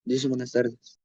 Dice buenas tardes.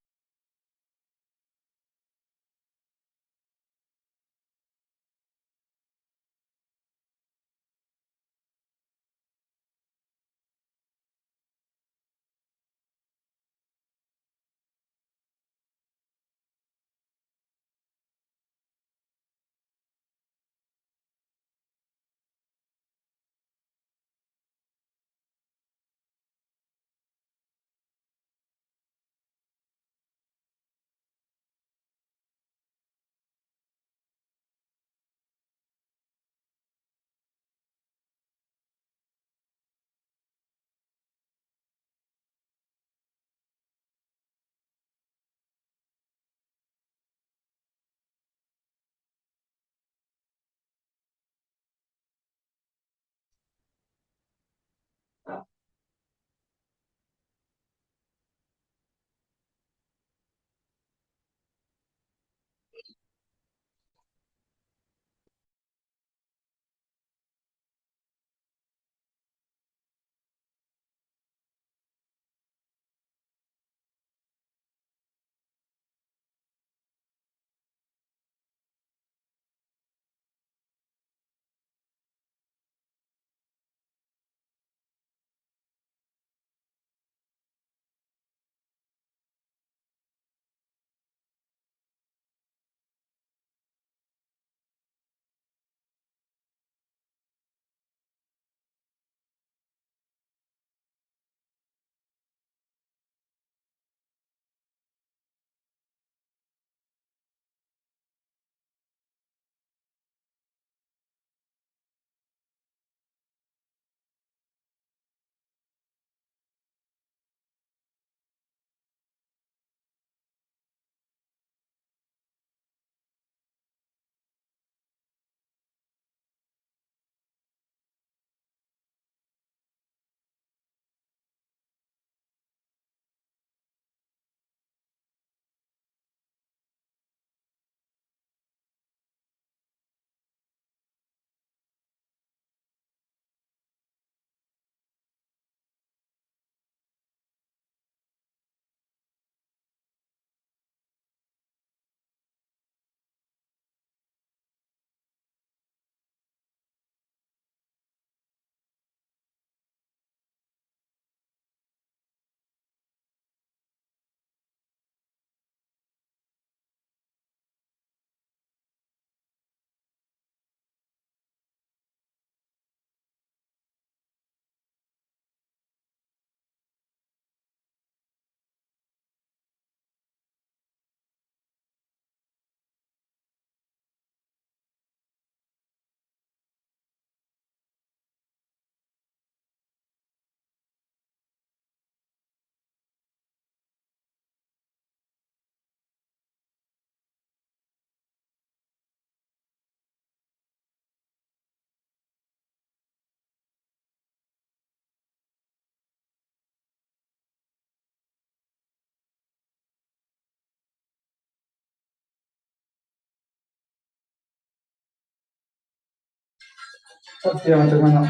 Efectivamente, hermano.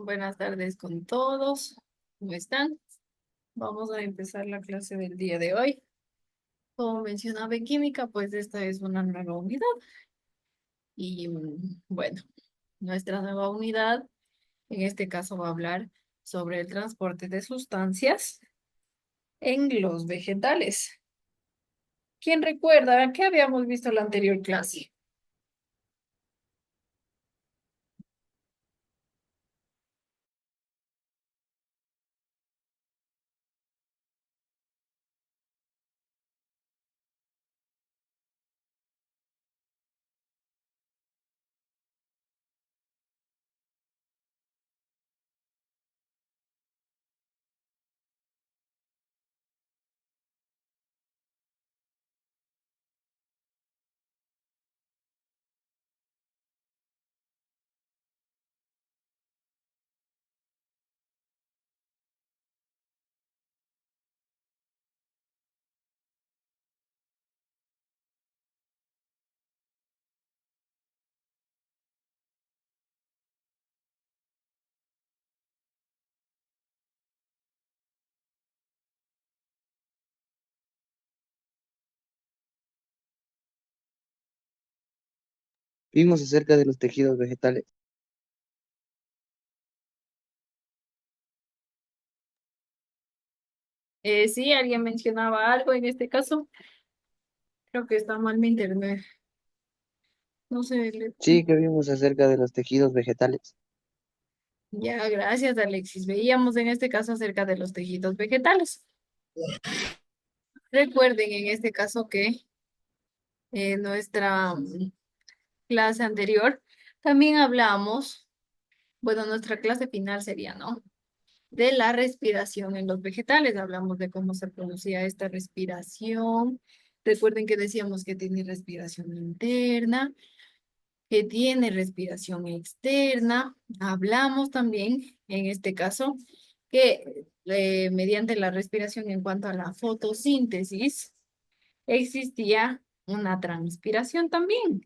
Buenas tardes con todos. ¿Cómo están? Vamos a empezar la clase del día de hoy. Como mencionaba en química, pues esta es una nueva unidad. Y bueno, nuestra nueva unidad en este caso va a hablar sobre el transporte de sustancias en los vegetales. ¿Quién recuerda qué habíamos visto en la anterior clase? Vimos acerca de los tejidos vegetales. Sí, alguien mencionaba algo en este caso. Creo que está mal mi internet. No sé, Sí, que vimos acerca de los tejidos vegetales. ya, gracias, Alexis. Veíamos en este caso acerca de los tejidos vegetales. Recuerden en este caso que en nuestra clase anterior también hablamos, bueno, nuestra clase final sería, ¿no? De la respiración en los vegetales. Hablamos de cómo se producía esta respiración. Recuerden que decíamos que tiene respiración interna, que tiene respiración externa. Hablamos también, en este caso, que mediante la respiración en cuanto a la fotosíntesis, existía una transpiración también.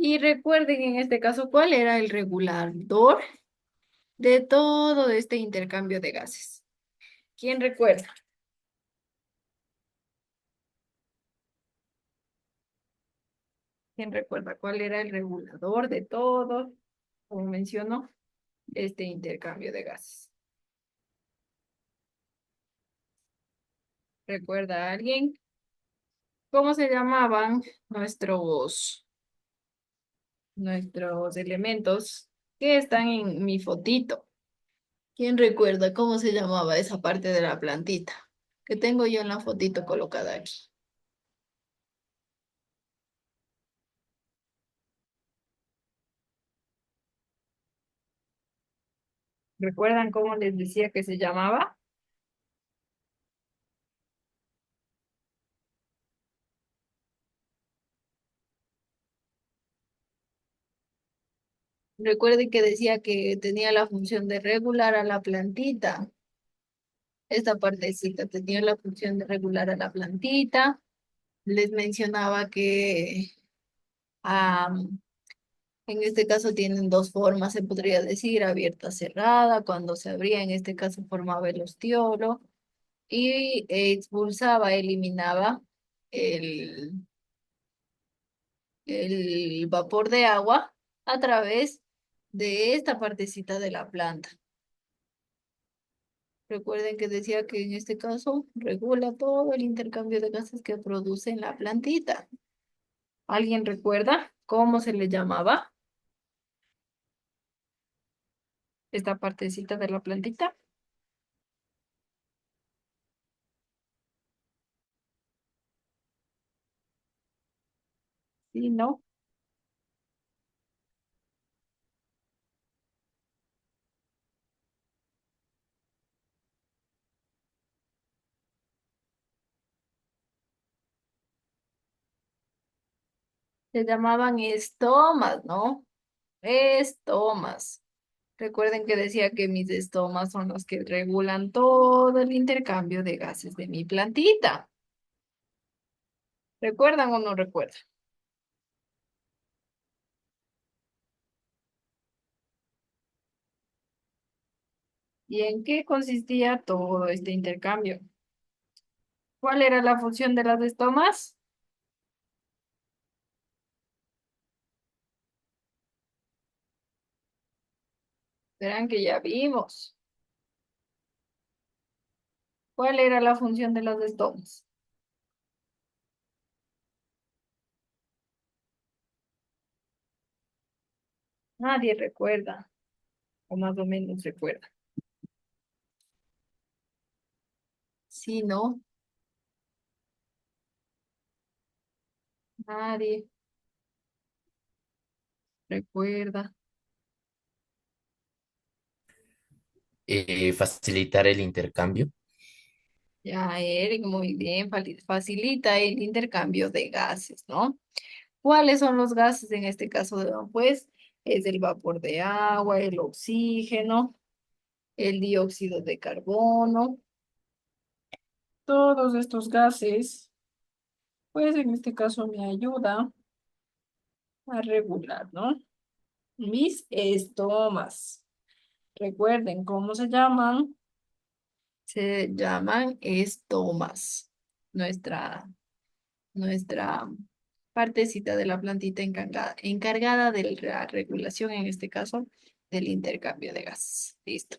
Y recuerden en este caso cuál era el regulador de todo este intercambio de gases. ¿Quién recuerda? ¿Quién recuerda cuál era el regulador de todo, como mencionó, este intercambio de gases? ¿Recuerda a alguien? ¿Cómo se llamaban nuestros elementos que están en mi fotito? ¿Quién recuerda cómo se llamaba esa parte de la plantita que tengo yo en la fotito colocada aquí? ¿Recuerdan cómo les decía que se llamaba? Recuerden que decía que tenía la función de regular a la plantita. Esta partecita tenía la función de regular a la plantita. Les mencionaba que en este caso tienen dos formas, se podría decir, abierta, cerrada. Cuando se abría, en este caso formaba el ostiolo y expulsaba, eliminaba el, el vapor de agua a través de esta partecita de la planta. Recuerden que decía que en este caso regula todo el intercambio de gases que produce en la plantita. ¿Alguien recuerda cómo se le llamaba esta partecita de la plantita? Sí, ¿no? Se llamaban estomas, ¿no? Estomas. Recuerden que decía que mis estomas son los que regulan todo el intercambio de gases de mi plantita. ¿Recuerdan o no recuerdan? ¿Y en qué consistía todo este intercambio? ¿Cuál era la función de las estomas? Verán que ya vimos. ¿Cuál era la función de las estomas? Nadie recuerda, o más o menos recuerda. Sí, ¿no? Nadie recuerda. Facilitar el intercambio. Ya, Eric, muy bien, facilita el intercambio de gases, ¿no? ¿Cuáles son los gases en este caso? Pues es el vapor de agua, el oxígeno, el dióxido de carbono. Todos estos gases, pues en este caso me ayuda a regular, ¿no? Mis estomas. Recuerden cómo se llaman. Se llaman estomas. Nuestra, nuestra partecita de la plantita encargada de la regulación, en este caso, del intercambio de gases. Listo.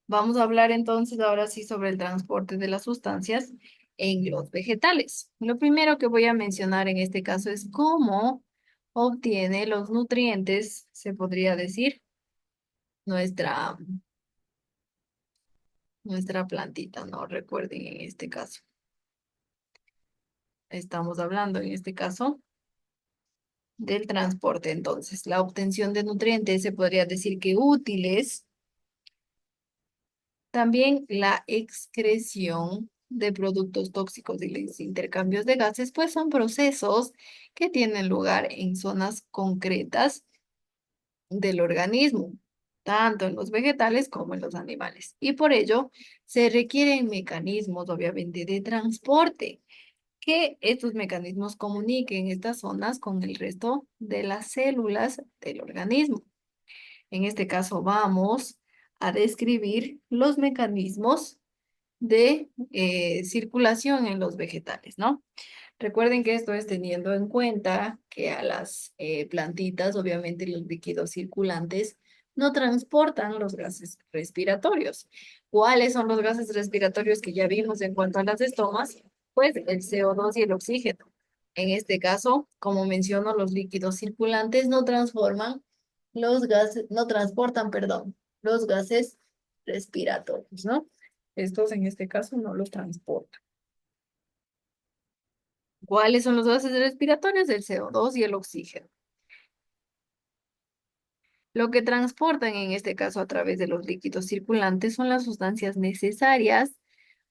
Vamos a hablar entonces ahora sí sobre el transporte de las sustancias en los vegetales. Lo primero que voy a mencionar en este caso es cómo obtiene los nutrientes, se podría decir, nuestra, nuestra plantita, ¿no? Recuerden en este caso. Estamos hablando en este caso del transporte. Entonces, la obtención de nutrientes se podría decir que útiles. También la excreción de productos tóxicos y los intercambios de gases, pues son procesos que tienen lugar en zonas concretas del organismo, tanto en los vegetales como en los animales. Y por ello se requieren mecanismos, obviamente, de transporte, que estos mecanismos comuniquen estas zonas con el resto de las células del organismo. En este caso vamos a describir los mecanismos de circulación en los vegetales, ¿no? Recuerden que esto es teniendo en cuenta que a las plantitas, obviamente los líquidos circulantes, no transportan los gases respiratorios. ¿Cuáles son los gases respiratorios que ya vimos en cuanto a las estomas? Pues el CO2 y el oxígeno. En este caso, como menciono, los líquidos circulantes no transforman los gases, no transportan, perdón, los gases respiratorios, ¿no? Estos en este caso no los transportan. ¿Cuáles son los gases respiratorios? El CO2 y el oxígeno. Lo que transportan en este caso a través de los líquidos circulantes son las sustancias necesarias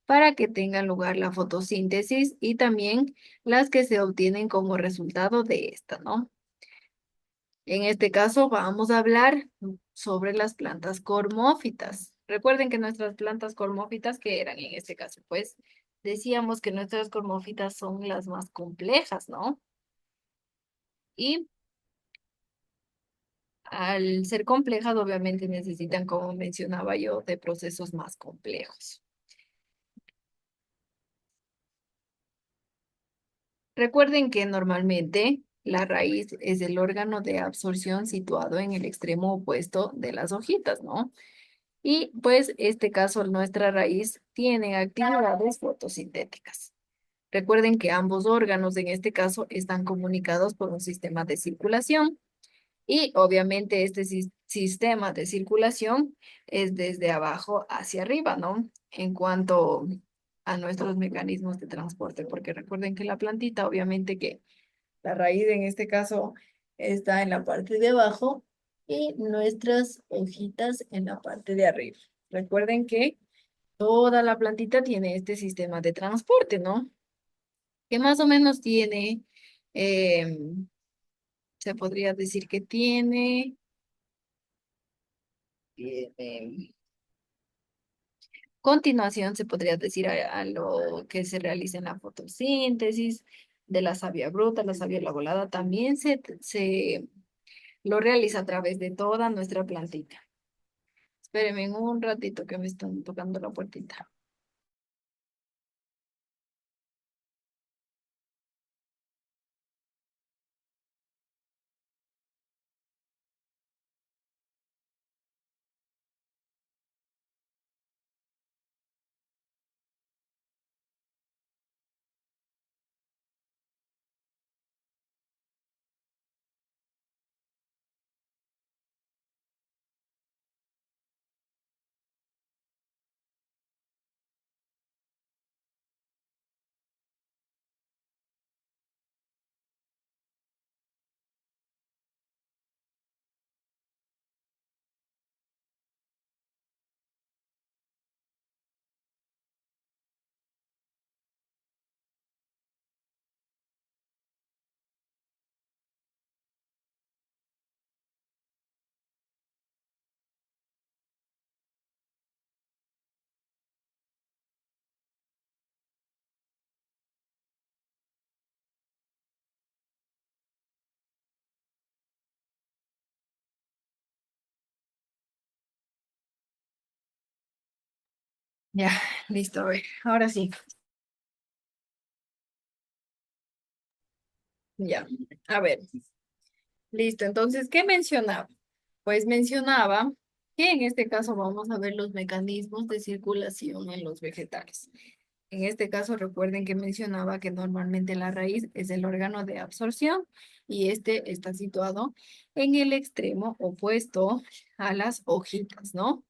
para que tenga lugar la fotosíntesis y también las que se obtienen como resultado de esta, ¿no? En este caso vamos a hablar sobre las plantas cormófitas. Recuerden que nuestras plantas cormófitas, ¿qué eran en este caso? Pues decíamos que nuestras cormófitas son las más complejas, ¿no? Y al ser complejas, obviamente necesitan, como mencionaba yo, de procesos más complejos. Recuerden que normalmente la raíz es el órgano de absorción situado en el extremo opuesto de las hojitas, ¿no? Y pues este caso, nuestra raíz tiene actividades fotosintéticas. Recuerden que ambos órganos en este caso están comunicados por un sistema de circulación. Y obviamente este sistema de circulación es desde abajo hacia arriba, ¿no? En cuanto a nuestros mecanismos de transporte, porque recuerden que la plantita, obviamente que la raíz en este caso está en la parte de abajo y nuestras hojitas en la parte de arriba. Recuerden que toda la plantita tiene este sistema de transporte, ¿no? Que más o menos tiene, se podría decir que tiene continuación, se podría decir a lo que se realiza en la fotosíntesis de la savia bruta, la savia la volada, también se lo realiza a través de toda nuestra plantita. Espérenme un ratito que me están tocando la puertita. Ya, listo, a ver, ahora sí. Ya, a ver, listo. Entonces, ¿qué mencionaba? Pues mencionaba que en este caso vamos a ver los mecanismos de circulación en los vegetales. En este caso, recuerden que mencionaba que normalmente la raíz es el órgano de absorción y este está situado en el extremo opuesto a las hojitas, ¿no?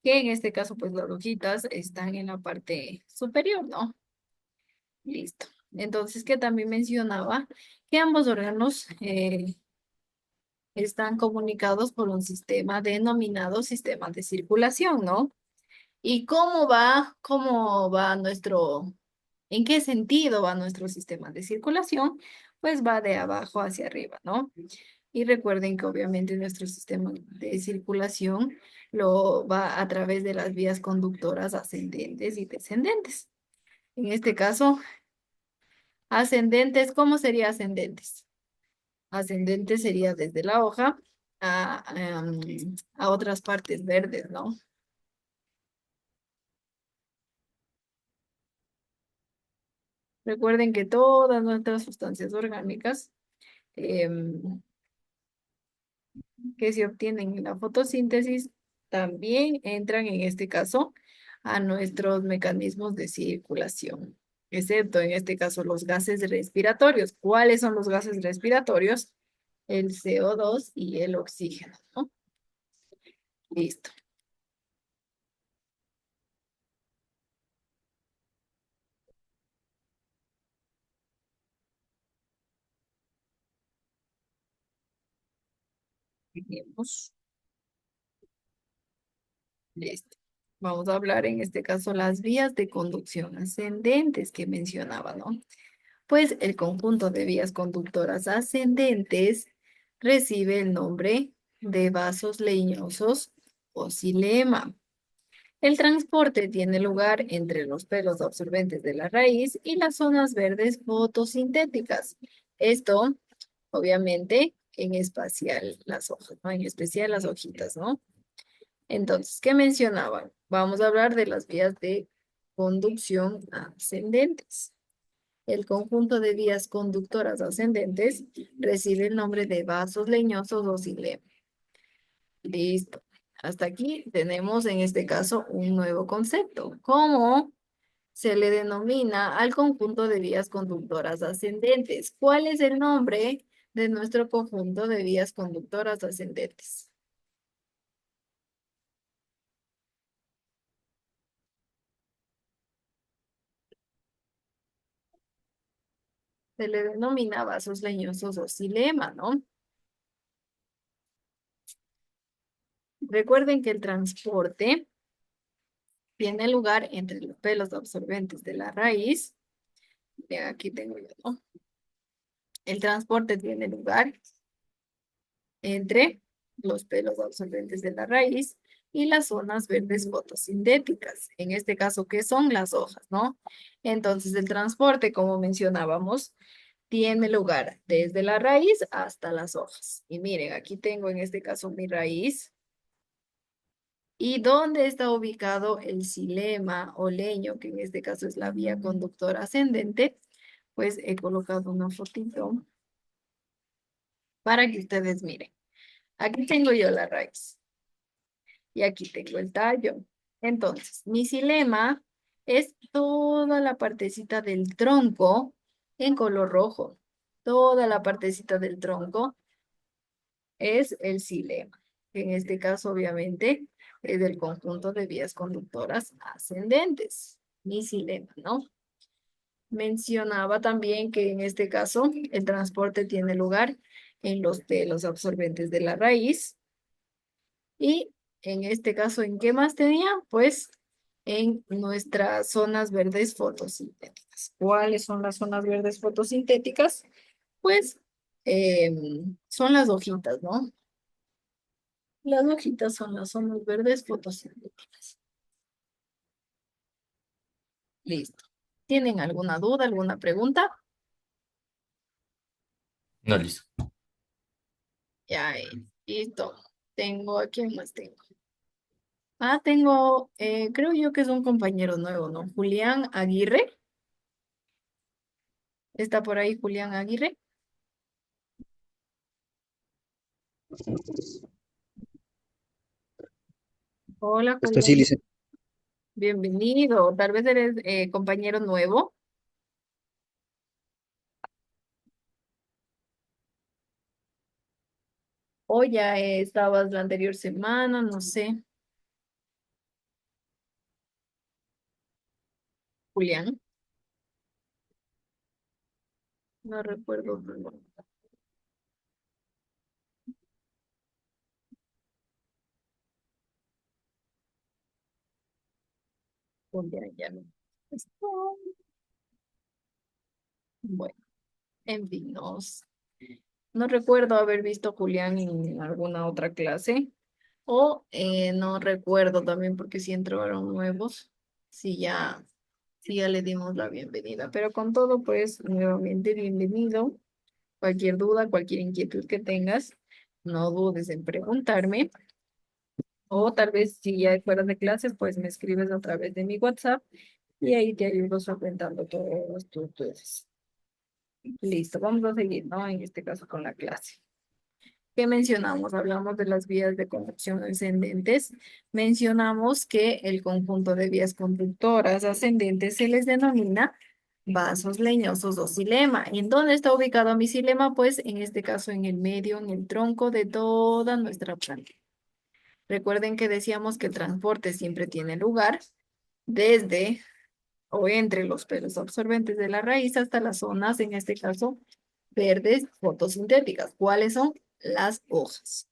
Que en este caso, pues las hojitas están en la parte superior, ¿no? Listo. Entonces, que también mencionaba que ambos órganos están comunicados por un sistema denominado sistema de circulación, ¿no? ¿Y cómo va nuestro, en qué sentido va nuestro sistema de circulación? Pues va de abajo hacia arriba, ¿no? Y recuerden que obviamente nuestro sistema de circulación lo va a través de las vías conductoras ascendentes y descendentes. En este caso, ascendentes, ¿cómo sería ascendentes? Ascendentes sería desde la hoja a otras partes verdes, ¿no? Recuerden que todas nuestras sustancias orgánicas em, que se obtienen en la fotosíntesis también entran en este caso a nuestros mecanismos de circulación, excepto en este caso los gases respiratorios. ¿Cuáles son los gases respiratorios? El CO2 y el oxígeno, ¿no? Listo. Tenemos. Listo. Vamos a hablar en este caso las vías de conducción ascendentes que mencionaba, ¿no? Pues el conjunto de vías conductoras ascendentes recibe el nombre de vasos leñosos o xilema. El transporte tiene lugar entre los pelos absorbentes de la raíz y las zonas verdes fotosintéticas. Esto, obviamente, en espacial las hojas, ¿no? En especial las hojitas, ¿no? Entonces, ¿qué mencionaban? Vamos a hablar de las vías de conducción ascendentes. El conjunto de vías conductoras ascendentes recibe el nombre de vasos leñosos o xilema. Listo. Hasta aquí tenemos en este caso un nuevo concepto. ¿Cómo se le denomina al conjunto de vías conductoras ascendentes? ¿Cuál es el nombre de nuestro conjunto de vías conductoras ascendentes? Se le denomina vasos leñosos o xilema, ¿no? Recuerden que el transporte tiene lugar entre los pelos absorbentes de la raíz. Aquí tengo yo, ¿no? El transporte tiene lugar entre los pelos absorbentes de la raíz y las zonas verdes fotosintéticas. En este caso, ¿qué son las hojas, no? Entonces, el transporte, como mencionábamos, tiene lugar desde la raíz hasta las hojas. Y miren, aquí tengo en este caso mi raíz. ¿Y dónde está ubicado el xilema o leño, que en este caso es la vía conductora ascendente? Pues he colocado una fotito para que ustedes miren. Aquí tengo yo la raíz y aquí tengo el tallo. Entonces, mi xilema es toda la partecita del tronco en color rojo. Toda la partecita del tronco es el xilema, que en este caso obviamente es del conjunto de vías conductoras ascendentes, mi xilema, ¿no? Mencionaba también que en este caso el transporte tiene lugar en los pelos absorbentes de la raíz y en este caso, ¿en qué más tenía? Pues en nuestras zonas verdes fotosintéticas. ¿Cuáles son las zonas verdes fotosintéticas? Pues son las hojitas, ¿no? Las hojitas son las zonas verdes fotosintéticas. Listo. ¿Tienen alguna duda, alguna pregunta? No, listo. Ya, listo. Tengo, ¿a quién más tengo? Ah, tengo, creo yo que es un compañero nuevo, ¿no? Julián Aguirre. ¿Está por ahí Julián Aguirre? Hola, Esto sí, Julián. lice- Bienvenido. Tal vez eres compañero nuevo. O ya estabas la anterior semana, no sé. Julián, no recuerdo tu nombre. Julián, ya no. está. Bueno, en fin, no recuerdo haber visto a Julián en alguna otra clase. O no recuerdo también porque si entraron nuevos. Sí, ya le dimos la bienvenida. Pero con todo, pues, nuevamente bienvenido. Cualquier duda, cualquier inquietud que tengas, no dudes en preguntarme. O tal vez si ya fuera de clases, pues me escribes a través de mi WhatsApp y ahí te ayudo solventando todos tus dudas. Listo, vamos a seguir, ¿no? En este caso con la clase. ¿Qué mencionamos? Hablamos de las vías de conducción ascendentes. Mencionamos que el conjunto de vías conductoras ascendentes se les denomina vasos leñosos o xilema. ¿En dónde está ubicado mi xilema? Pues en este caso en el medio, en el tronco de toda nuestra planta. Recuerden que decíamos que el transporte siempre tiene lugar desde o entre los pelos absorbentes de la raíz hasta las zonas, en este caso, verdes fotosintéticas. ¿Cuáles son? Las hojas.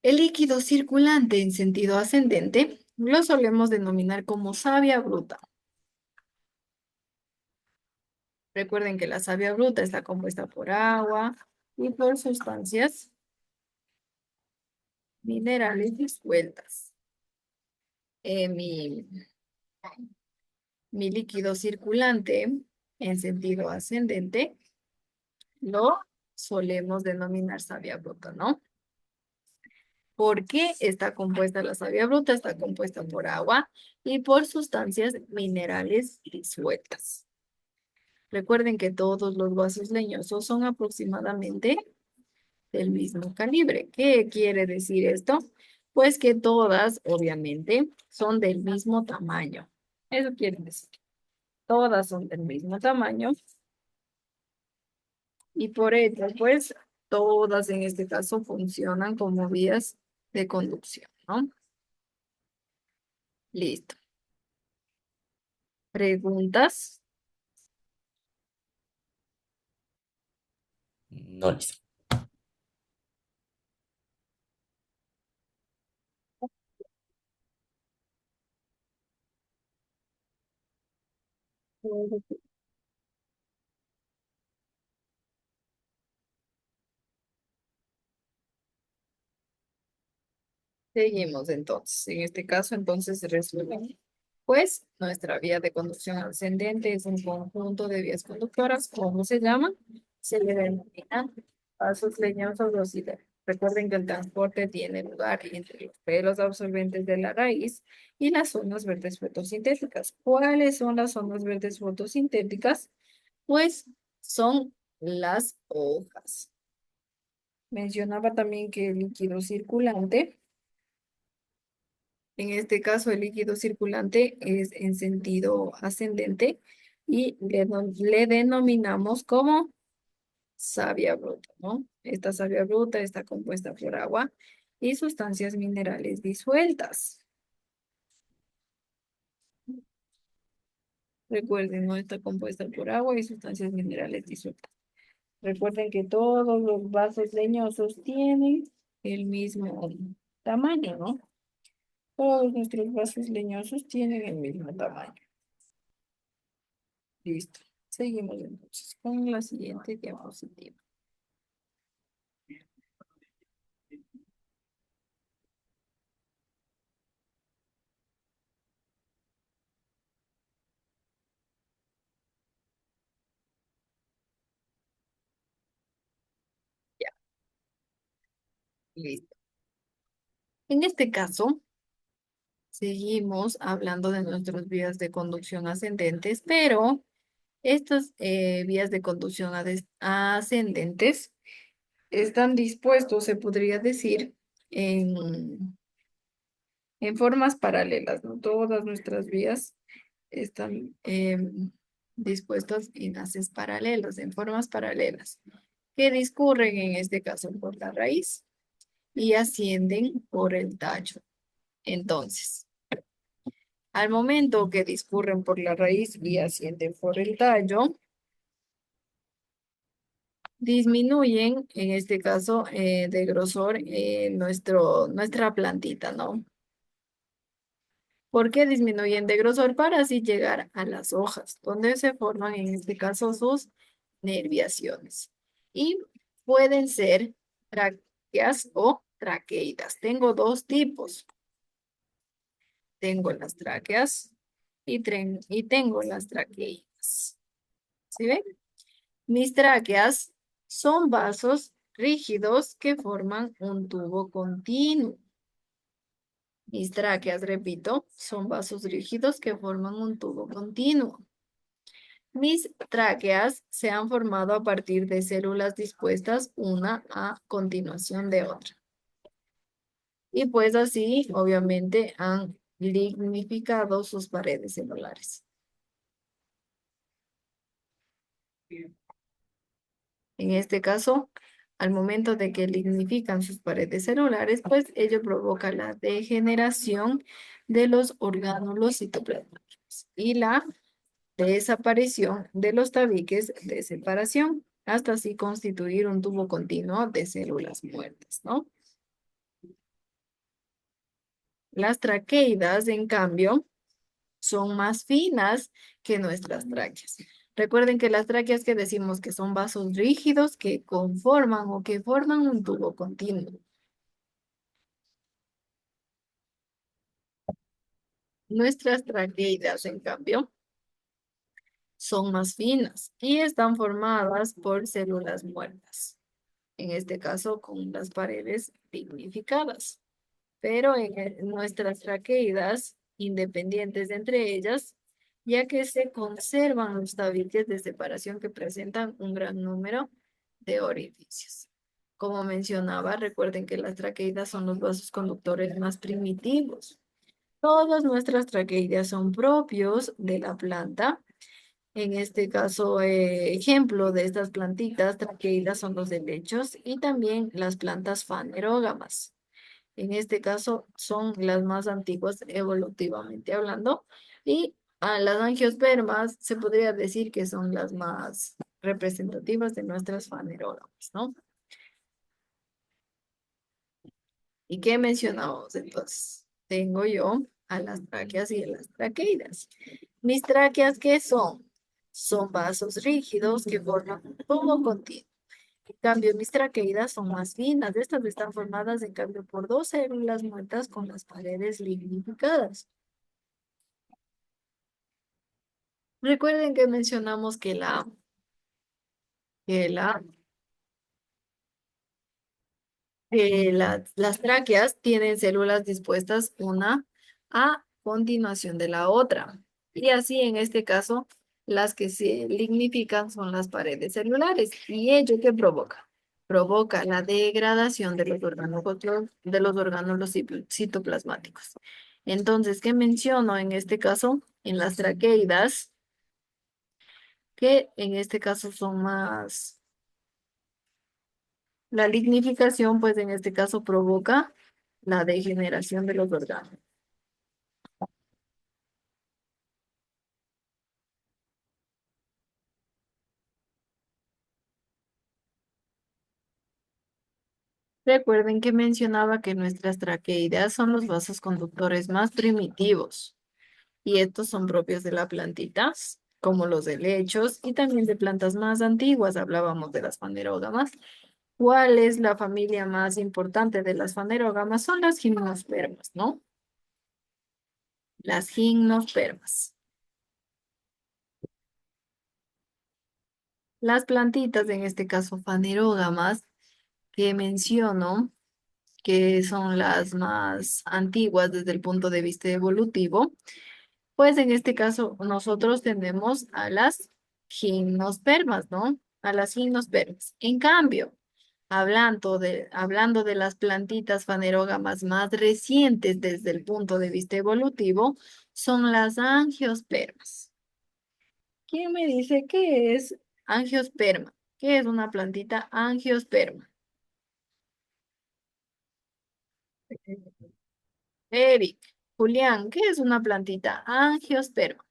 El líquido circulante en sentido ascendente lo solemos denominar como savia bruta. Recuerden que la savia bruta está compuesta por agua y por sustancias minerales disueltas. Eh, mi, mi líquido circulante en sentido ascendente lo solemos denominar savia bruta, ¿no? ¿Por qué está compuesta la savia bruta? Está compuesta por agua y por sustancias minerales disueltas. Recuerden que todos los vasos leñosos son aproximadamente del mismo calibre. ¿Qué quiere decir esto? Pues que todas, obviamente, son del mismo tamaño. Eso quiere decir. Todas son del mismo tamaño y por ello, pues, todas en este caso funcionan como vías de conducción, ¿no? Listo. ¿Preguntas? No, listo. Seguimos entonces. En este caso, entonces, resumen. Pues nuestra vía de conducción ascendente es un conjunto de vías conductoras. ¿Cómo se llama? Se le denomina vasos leñosos o xilema. Recuerden que el transporte tiene lugar entre los pelos absorbentes de la raíz y las zonas verdes fotosintéticas. ¿Cuáles son las zonas verdes fotosintéticas? Pues son las hojas. Mencionaba también que el líquido circulante, en este caso el líquido circulante es en sentido ascendente y le denominamos como savia bruta, ¿no? Esta savia bruta está compuesta por agua y sustancias minerales disueltas. Recuerden, no está compuesta por agua y sustancias minerales disueltas. Recuerden que todos los vasos leñosos tienen el mismo tamaño, ¿no? Todos nuestros vasos leñosos tienen el mismo tamaño. Listo. Seguimos entonces con la siguiente diapositiva. Ya, listo. En este caso, seguimos hablando de nuestras vías de conducción ascendentes, pero estas vías de conducción ascendentes están dispuestos, se podría decir, en formas paralelas, ¿no? Todas nuestras vías están dispuestas en haces paralelos, en formas paralelas, que discurren en este caso por la raíz y ascienden por el tallo. Entonces, al momento que discurren por la raíz y ascienden por el tallo, disminuyen, en este caso, de grosor nuestra plantita, ¿no? ¿Por qué disminuyen de grosor? Para así llegar a las hojas, donde se forman, en este caso, sus nerviaciones. Y pueden ser tráqueas o traqueidas. Tengo dos tipos. Tengo las tráqueas y tengo las traqueidas. ¿Sí ven? Mis tráqueas son vasos rígidos que forman un tubo continuo. Mis tráqueas, repito, son vasos rígidos que forman un tubo continuo. Mis tráqueas se han formado a partir de células dispuestas una a continuación de otra. Y pues así, obviamente, han lignificado sus paredes celulares. En este caso, al momento de que lignifican sus paredes celulares, pues ello provoca la degeneración de los orgánulos citoplasmáticos y la desaparición de los tabiques de separación, hasta así constituir un tubo continuo de células muertas, ¿no? Las traqueidas, en cambio, son más finas que nuestras tráqueas. Recuerden que las tráqueas que decimos que son vasos rígidos que conforman o que forman un tubo continuo. Nuestras traqueidas, en cambio, son más finas y están formadas por células muertas. En este caso, con las paredes lignificadas. Pero en nuestras traqueidas, independientes de entre ellas, ya que se conservan los tabiques de separación que presentan un gran número de orificios. Como mencionaba, recuerden que las traqueidas son los vasos conductores más primitivos. Todas nuestras traqueidas son propios de la planta. En este caso, ejemplo de estas plantitas traqueidas son los helechos y también las plantas fanerógamas. En este caso son las más antiguas evolutivamente hablando y a las angiospermas se podría decir que son las más representativas de nuestras fanerógamas, ¿no? ¿Y qué mencionamos entonces? Tengo yo a las tráqueas y a las traqueidas. Mis tráqueas, ¿qué son? Son vasos rígidos que forman un tubo continuo. En cambio, mis traqueidas son más finas. Estas están formadas, en cambio, por dos células muertas con las paredes lignificadas. Recuerden que mencionamos que la Las tráqueas tienen células dispuestas una a continuación de la otra. Y así en este caso, las que se lignifican son las paredes celulares. ¿Y ello qué provoca? Provoca la degradación de los orgánulos citoplasmáticos. Entonces, ¿qué menciono en este caso? En las traqueidas, que en este caso son más. La lignificación, pues en este caso provoca la degeneración de los órganos. Recuerden que mencionaba que nuestras traqueideas son los vasos conductores más primitivos y estos son propios de las plantitas, como los helechos y también de plantas más antiguas. Hablábamos de las fanerógamas. ¿Cuál es la familia más importante de las fanerógamas? Son las gimnospermas, ¿no? Las gimnospermas. Las plantitas, en este caso fanerógamas, que menciono, que son las más antiguas desde el punto de vista evolutivo, pues en este caso nosotros tenemos a las gimnospermas, ¿no? A las gimnospermas. En cambio, hablando de las plantitas fanerógamas más recientes desde el punto de vista evolutivo, son las angiospermas. ¿Quién me dice qué es angiosperma? ¿Qué es una plantita angiosperma? Eric, Julián, ¿qué es una plantita angiosperma?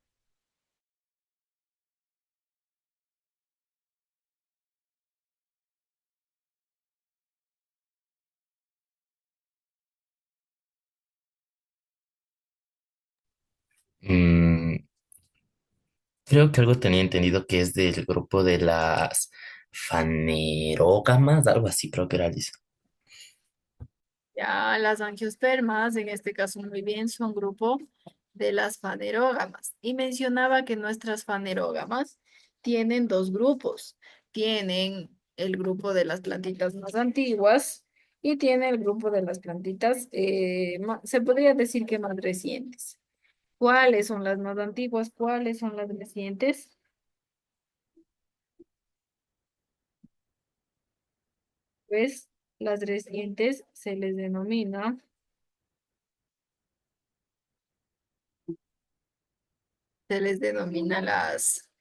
Mm, creo que algo tenía entendido que es del grupo de las fanerógamas, algo así creo que era, Lisa. Ya las angiospermas, en este caso muy bien, son grupo de las fanerógamas. Y mencionaba que nuestras fanerógamas tienen dos grupos. Tienen el grupo de las plantitas más antiguas y tiene el grupo de las plantitas, se podría decir que más recientes. ¿Cuáles son las más antiguas? ¿Cuáles son las recientes? Pues las recientes se les denomina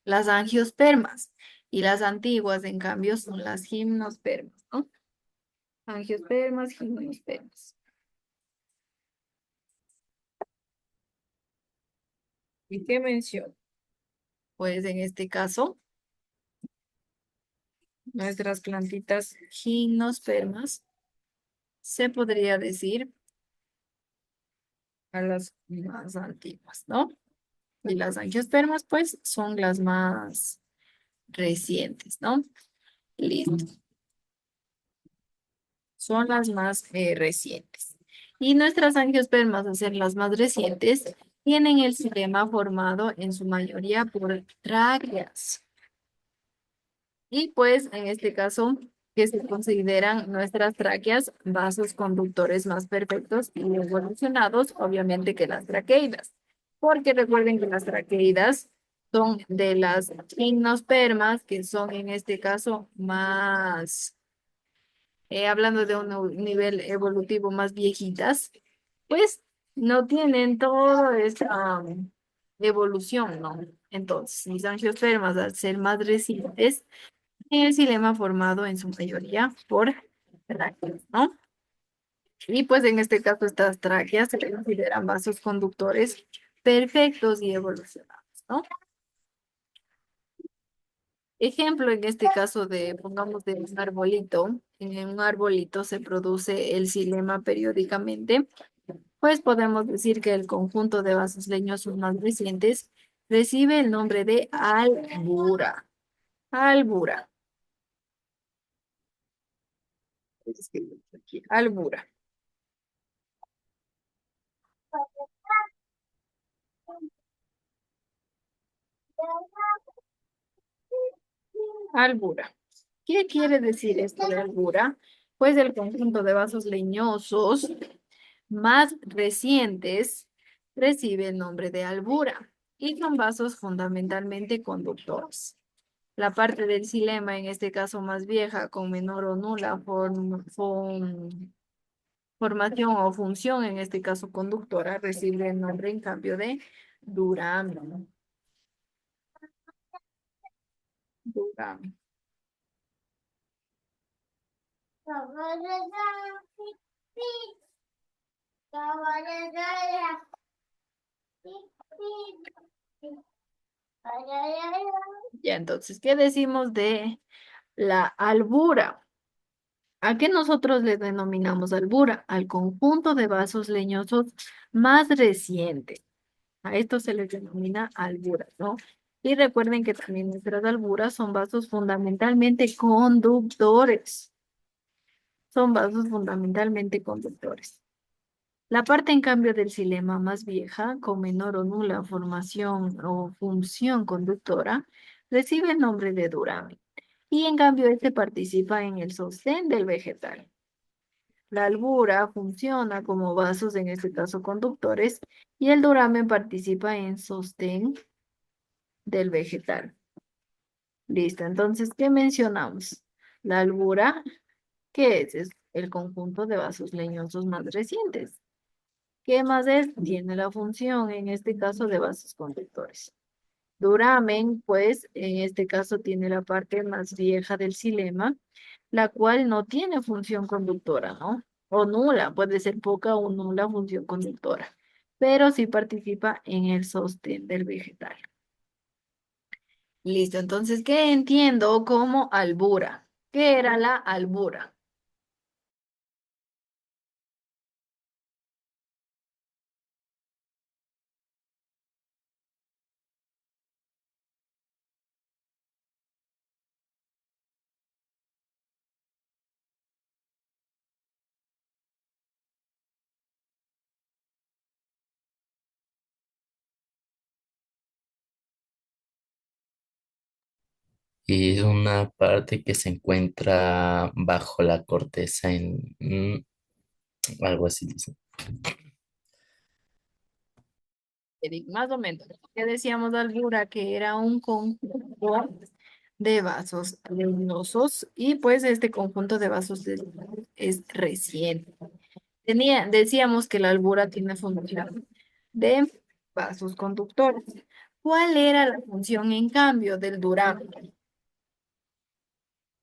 las angiospermas y las antiguas, en cambio, son las gimnospermas, ¿no? Angiospermas, gimnospermas. ¿Y qué menciono? Pues en este caso, nuestras plantitas gimnospermas se podría decir a las más antiguas, ¿no? Y las angiospermas, pues, son las más recientes, ¿no? Listo. Son las más recientes. Y nuestras angiospermas, al ser las más recientes, tienen el xilema formado en su mayoría por tráqueas. Y pues en este caso, que se consideran nuestras tráqueas vasos conductores más perfectos y evolucionados, obviamente que las traqueidas. Porque recuerden que las traqueidas son de las gimnospermas, que son en este caso más hablando de un nivel evolutivo más viejitas, pues no tienen toda esa evolución, ¿no? Entonces, mis angiospermas, al ser más recientes, tienen el xilema formado en su mayoría por tráqueas, ¿no? Y pues en este caso, estas tráqueas se consideran vasos conductores perfectos y evolucionados, ¿no? Ejemplo, en este caso de, pongamos de un arbolito, en un arbolito se produce el xilema periódicamente, pues podemos decir que el conjunto de vasos leñosos más recientes recibe el nombre de albura. Albura. Albura. Albura. ¿Qué quiere decir esto de albura? pues el conjunto de vasos leñosos más recientes recibe el nombre de albura y son vasos fundamentalmente conductores. La parte del xilema, en este caso más vieja, con menor o nula formación o función, en este caso conductora, recibe el nombre en cambio de duramen. Duramen. Ya, entonces, ¿qué decimos de la albura? ¿A qué nosotros le denominamos albura? Al conjunto de vasos leñosos más reciente. A esto se les denomina albura, ¿no? Y recuerden que también nuestras alburas son vasos fundamentalmente conductores. Son vasos fundamentalmente conductores. La parte, en cambio, del xilema más vieja, con menor o nula formación o función conductora, recibe el nombre de duramen. Y en cambio, este participa en el sostén del vegetal. La albura funciona como vasos, en este caso conductores, y el duramen participa en sostén del vegetal. Listo, entonces, ¿qué mencionamos? La albura, ¿qué es? Es el conjunto de vasos leñosos más recientes. ¿Qué más es? Tiene la función, en este caso, de vasos conductores. Duramen, pues, en este caso tiene la parte más vieja del xilema, la cual no tiene función conductora, ¿no? O nula, puede ser poca o nula función conductora, pero sí participa en el sostén del vegetal. Listo, entonces, ¿qué entiendo como albura? ¿Qué era la albura? Y es una parte que se encuentra bajo la corteza en algo así dice. Eric, más o menos. ¿Qué decíamos de albura? Que era un conjunto de vasos leñosos y pues este conjunto de vasos es reciente. Decíamos que la albura tiene función de vasos conductores. ¿Cuál era la función en cambio del duramen?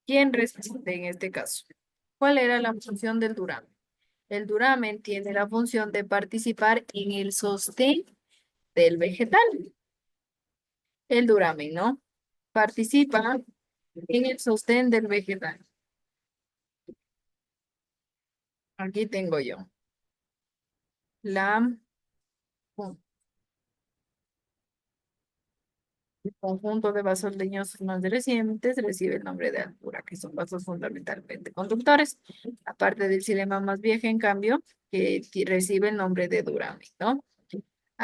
¿Quién responde en este caso? ¿Cuál era la función del duramen? El duramen tiene la función de participar en el sostén del vegetal. El duramen, ¿no? Participa en el sostén del vegetal. Aquí tengo yo. La, el conjunto de vasos leñosos más recientes recibe el nombre de albura, que son vasos fundamentalmente conductores. La parte del xilema más vieja, en cambio, que recibe el nombre de duramen, ¿no?